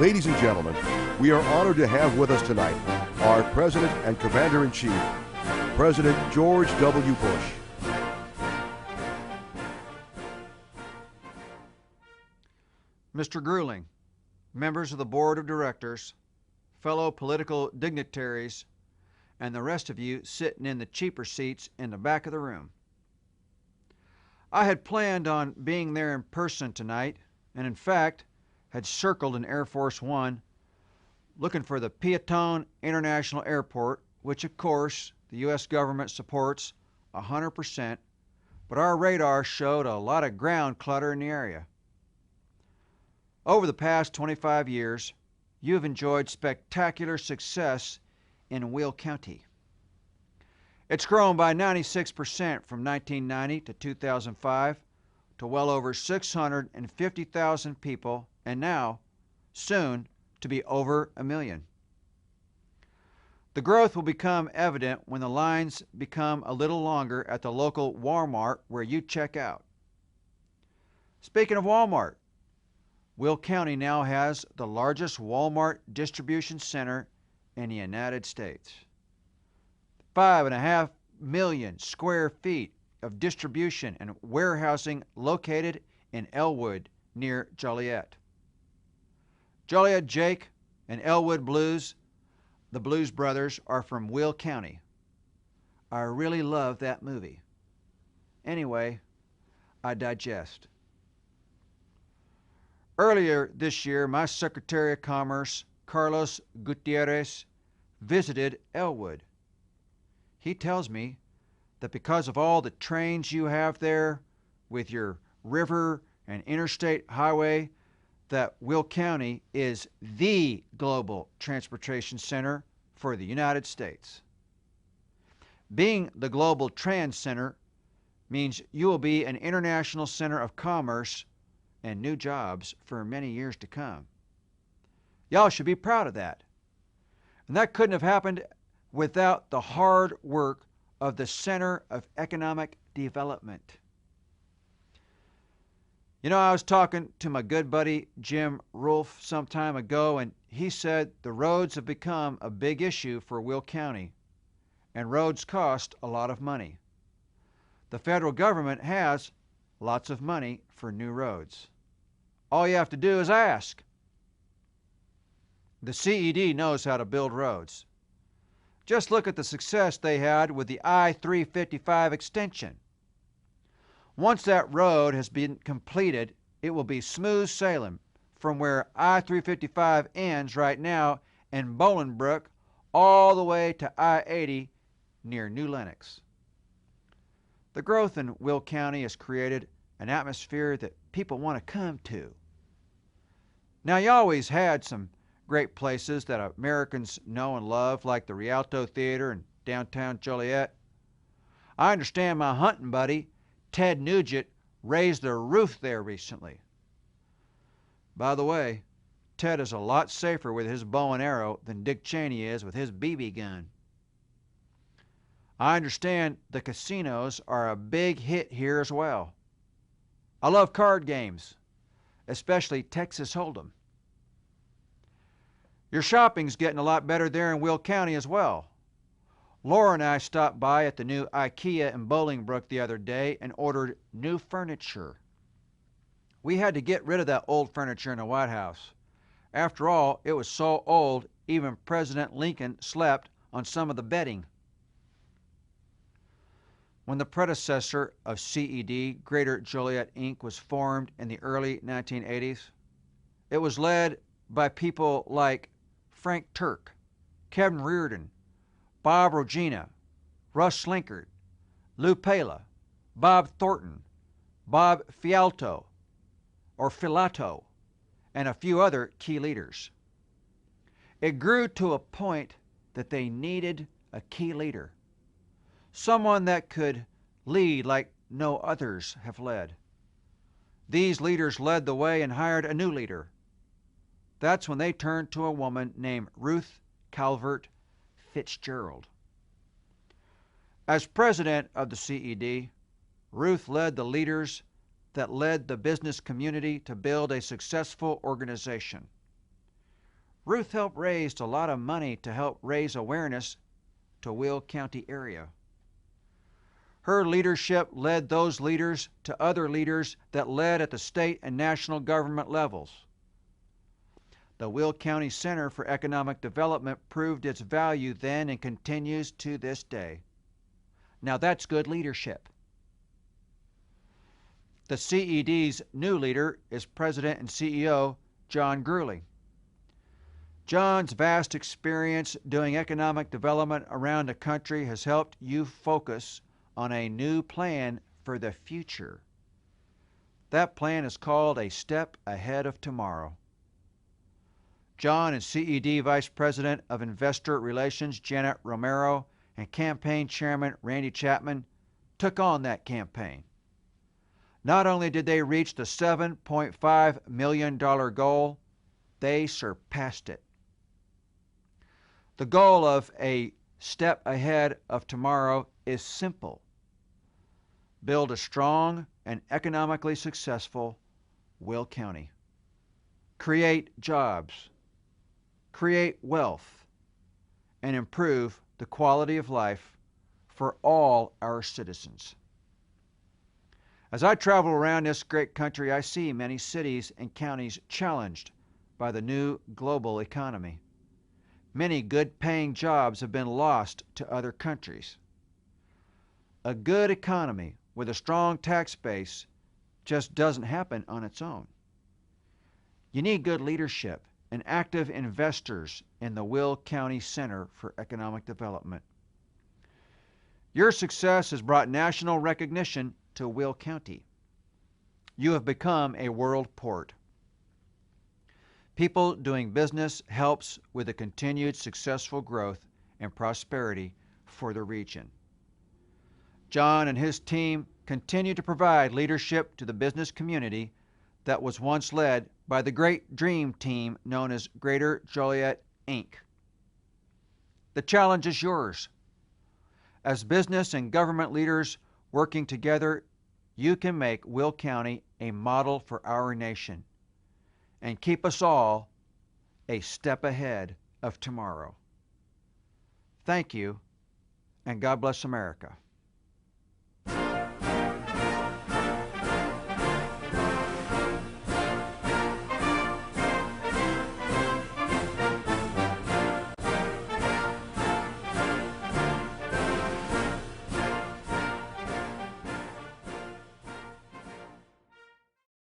Ladies and gentlemen, we are honored to have with us tonight our President and Commander-in-Chief, President George W. Bush. Mr. Grueling, members of the Board of Directors, fellow political dignitaries, and the rest of you sitting in the cheaper seats in the back of the room. I had planned on being there in person tonight, and in fact, had circled in Air Force One looking for the Piatone International Airport, which of course the U.S. government supports 100%, but our radar showed a lot of ground clutter in the area. Over the past 25 years, you have enjoyed spectacular success in Will County. It's grown by 96% from 1990 to 2005 to well over 650,000 people, and now, soon, to be over 1 million. The growth will become evident when the lines become a little longer at the local Walmart where you check out. Speaking of Walmart, Will County now has the largest Walmart distribution center in the United States. 5.5 million square feet of distribution and warehousing located in Elwood near Joliet. Joliet Jake and Elwood Blues, the Blues Brothers, are from Will County. I really love that movie. Anyway, I digest. Earlier this year, my Secretary of Commerce, Carlos Gutierrez, visited Elwood. He tells me that because of all the trains you have there, with your river and interstate highway, that Will County is the global transportation center for the United States. Being the global trans center means you will be an international center of commerce and new jobs for many years to come. Y'all should be proud of that. And that couldn't have happened without the hard work of the Center of Economic Development. You know, I was talking to my good buddy Jim Rolfe some time ago, and he said the roads have become a big issue for Will County, and roads cost a lot of money. The federal government has lots of money for new roads. All you have to do is ask. The CED knows how to build roads. Just look at the success they had with the I-355 extension. Once that road has been completed, it will be smooth sailing from where I-355 ends right now in Bolingbrook all the way to I-80 near New Lenox. The growth in Will County has created an atmosphere that people want to come to. Now, you always had some great places that Americans know and love, like the Rialto Theater in downtown Joliet. I understand my hunting buddy, Ted Nugent, raised the roof there recently. By the way, Ted is a lot safer with his bow and arrow than Dick Cheney is with his BB gun. I understand the casinos are a big hit here as well. I love card games, especially Texas Hold'em. Your shopping's getting a lot better there in Will County as well. Laura and I stopped by at the new IKEA in Bolingbrook the other day and ordered new furniture. We had to get rid of that old furniture in the White House. After all, it was so old, even President Lincoln slept on some of the bedding. When the predecessor of CED, Greater Joliet Inc., was formed in the early 1980s, it was led by people like Frank Turk, Kevin Reardon, Bob Rogina, Russ Slinkard, Lou Pala, Bob Thornton, Bob Fialto, and a few other key leaders. It grew to a point that they needed a key leader, someone that could lead like no others have led. These leaders led the way and hired a new leader. That's when they turned to a woman named Ruth Calvert Fitzgerald. As president of the CED, Ruth led the leaders that led the business community to build a successful organization. Ruth helped raise a lot of money to help raise awareness to Will County area. Her leadership led those leaders to other leaders that led at the state and national government levels. The Will County Center for Economic Development proved its value then and continues to this day. Now that's good leadership. The CED's new leader is President and CEO John Grueling. John's vast experience doing economic development around the country has helped you focus on a new plan for the future. That plan is called A Step Ahead of Tomorrow. John and CED Vice President of Investor Relations Janet Romero and Campaign Chairman Randy Chapman took on that campaign. Not only did they reach the $7.5 million goal, they surpassed it. The goal of A Step Ahead of Tomorrow is simple. Build a strong and economically successful Will County. Create jobs, create wealth, and improve the quality of life for all our citizens. As I travel around this great country, I see many cities and counties challenged by the new global economy. Many good-paying jobs have been lost to other countries. A good economy with a strong tax base just doesn't happen on its own. You need good leadership and active investors in the Will County Center for Economic Development. Your success has brought national recognition to Will County. You have become a world port. People doing business helps with the continued successful growth and prosperity for the region. John and his team continue to provide leadership to the business community that was once led by the great dream team known as Greater Joliet, Inc. The challenge is yours. As business and government leaders working together, you can make Will County a model for our nation and keep us all a step ahead of tomorrow. Thank you, and God bless America.